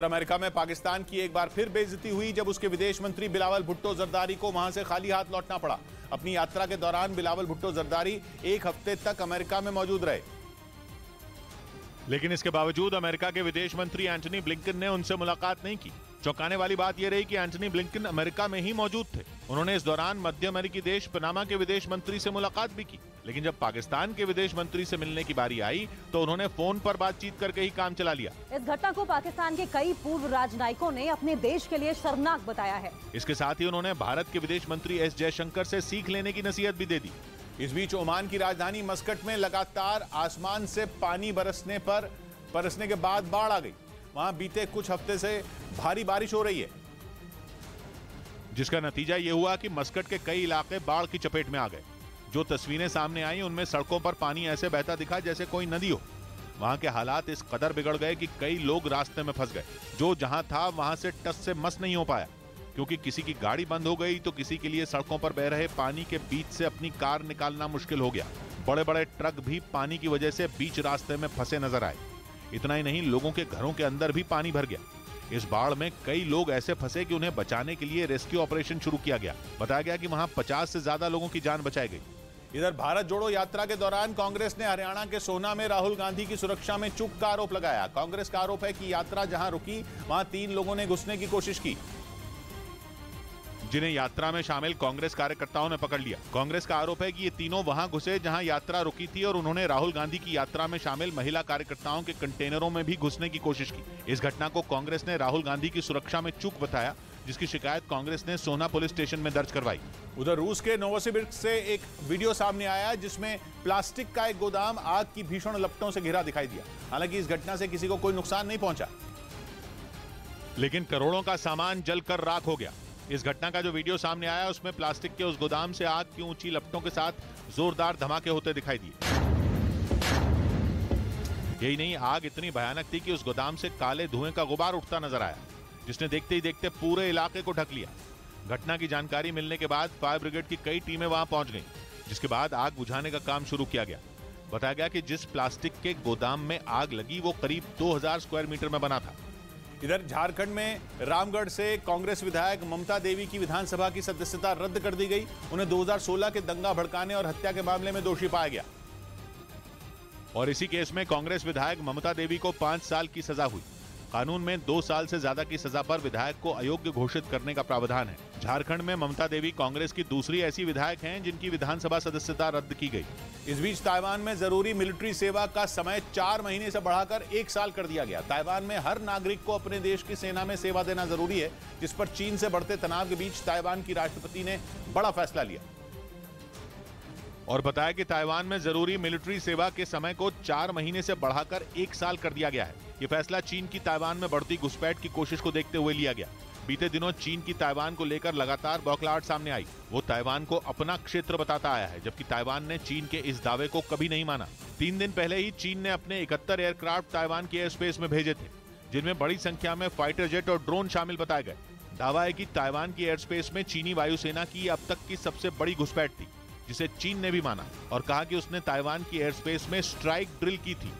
America में पाकिस्तान की एक बार फिर बेइज्जती हुई जब उसके विदेश मंत्री बिलावल भुट्टो जरदारी को वहां से खाली हाथ लौटना पड़ा। अपनी यात्रा के दौरान बिलावल भुट्टो जरदारी एक हफ्ते तक अमेरिका में मौजूद रहे, लेकिन इसके बावजूद अमेरिका के विदेश मंत्री एंटनी ब्लिंकन ने उनसे मुलाकात नहीं की। चौंकाने वाली बात यह रही कि एंटनी ब्लिंकन अमेरिका में ही मौजूद थे। उन्होंने इस दौरान मध्य अमेरिकी देश पनामा के विदेश मंत्री से मुलाकात भी की, लेकिन जब पाकिस्तान के विदेश मंत्री से मिलने की बारी आई तो उन्होंने फोन पर बातचीत करके ही काम चला लिया। इस घटना को पाकिस्तान के कई पूर्व राजनयिकों ने अपने देश के लिए शर्मनाक बताया है। इसके साथ ही उन्होंने भारत के विदेश मंत्री एस जयशंकर से सीख लेने की नसीहत भी दे दी। इस बीच ओमान की राजधानी मस्कट में लगातार आसमान से पानी बरसने के बाद बाढ़ आ गई। वहां बीते कुछ हफ्ते से भारी बारिश हो रही है, जिसका नतीजा ये हुआ कि मस्कट के कई इलाके बाढ़ की चपेट में आ गए। जो तस्वीरें सामने आई उनमें सड़कों पर पानी ऐसे बहता दिखा जैसे कोई नदी हो। वहां के हालात इस कदर बिगड़ गए कि कई लोग रास्ते में फंस गए। जो जहां था वहां से टस से मस नहीं हो पाया, क्योंकि किसी की गाड़ी बंद हो गई तो किसी के लिए सड़कों पर बह रहे पानी के बीच से अपनी कार निकालना मुश्किल हो गया। बड़े बड़े ट्रक भी पानी की वजह से बीच रास्ते में फंसे नजर आए। इतना ही नहीं, लोगों के घरों के अंदर भी पानी भर गया। इस बाढ़ में कई लोग ऐसे फंसे कि उन्हें बचाने के लिए रेस्क्यू ऑपरेशन शुरू किया गया। बताया गया कि वहां 50 से ज्यादा लोगों की जान बचाई गई। इधर भारत जोड़ो यात्रा के दौरान कांग्रेस ने हरियाणा के सोहना में राहुल गांधी की सुरक्षा में चूक का आरोप लगाया। कांग्रेस का आरोप है कि यात्रा जहां रुकी वहां 3 लोगों ने घुसने की कोशिश की, जिन्हें यात्रा में शामिल कांग्रेस कार्यकर्ताओं ने पकड़ लिया। कांग्रेस का आरोप है कि ये तीनों वहां घुसे जहां यात्रा रुकी थी और उन्होंने राहुल गांधी की यात्रा में शामिल महिला कार्यकर्ताओं के कंटेनरों में भी घुसने की कोशिश की। इस घटना को कांग्रेस ने राहुल गांधी की सुरक्षा में चूक बताया, जिसकी शिकायत कांग्रेस ने सोहना पुलिस स्टेशन में दर्ज करवाई। उधर रूस के नोवोसिबिर्स्क से एक वीडियो सामने आया जिसमें प्लास्टिक का एक गोदाम आग की भीषण लपटों से घिरा दिखाई दिया। हालांकि इस घटना से किसी को कोई नुकसान नहीं पहुंचा, लेकिन करोड़ों का सामान जलकर राख हो गया। इस घटना का जो वीडियो सामने आया उसमें प्लास्टिक के उस गोदाम से आग की ऊंची लपटों के साथ जोरदार धमाके होते दिखाई दिए। यही नहीं, आग इतनी भयानक थी कि उस गोदाम से काले धुएं का गुबार उठता नजर आया, जिसने देखते ही देखते पूरे इलाके को ढक लिया। घटना की जानकारी मिलने के बाद फायर ब्रिगेड की कई टीमें वहां पहुंच गईं, जिसके बाद आग बुझाने का काम शुरू किया गया। बताया गया कि जिस प्लास्टिक के गोदाम में आग लगी वो करीब 2000 स्क्वायर मीटर में बना था। इधर झारखंड में रामगढ़ से कांग्रेस विधायक ममता देवी की विधानसभा की सदस्यता रद्द कर दी गई। उन्हें 2016 के दंगा भड़काने और हत्या के मामले में दोषी पाया गया और इसी केस में कांग्रेस विधायक ममता देवी को 5 साल की सजा हुई। कानून में 2 साल से ज्यादा की सजा पर विधायक को अयोग्य घोषित करने का प्रावधान है। झारखंड में ममता देवी कांग्रेस की दूसरी ऐसी विधायक हैं जिनकी विधानसभा सदस्यता रद्द की गई। इस बीच ताइवान में जरूरी मिलिट्री सेवा का समय 4 महीने से बढ़ाकर 1 साल कर दिया गया। ताइवान में हर नागरिक को अपने देश की सेना में सेवा देना जरूरी है, जिस पर चीन से बढ़ते तनाव के बीच ताइवान की राष्ट्रपति ने बड़ा फैसला लिया और बताया कि ताइवान में जरूरी मिलिट्री सेवा के समय को 4 महीने से बढ़ाकर 1 साल कर दिया गया है। ये फैसला चीन की ताइवान में बढ़ती घुसपैठ की कोशिश को देखते हुए लिया गया। बीते दिनों चीन की ताइवान को लेकर लगातार बौखलाहट सामने आई। वो ताइवान को अपना क्षेत्र बताता आया है, जबकि ताइवान ने चीन के इस दावे को कभी नहीं माना। 3 दिन पहले ही चीन ने अपने 71 एयरक्राफ्ट ताइवान के एयर स्पेस में भेजे थे, जिनमें बड़ी संख्या में फाइटर जेट और ड्रोन शामिल बताए गए। दावा है कि ताइवान की एयर स्पेस में चीनी वायुसेना की अब तक की सबसे बड़ी घुसपैठ थी, जिसे चीन ने भी माना और कहा कि उसने ताइवान की एयर स्पेस में स्ट्राइक ड्रिल की थी।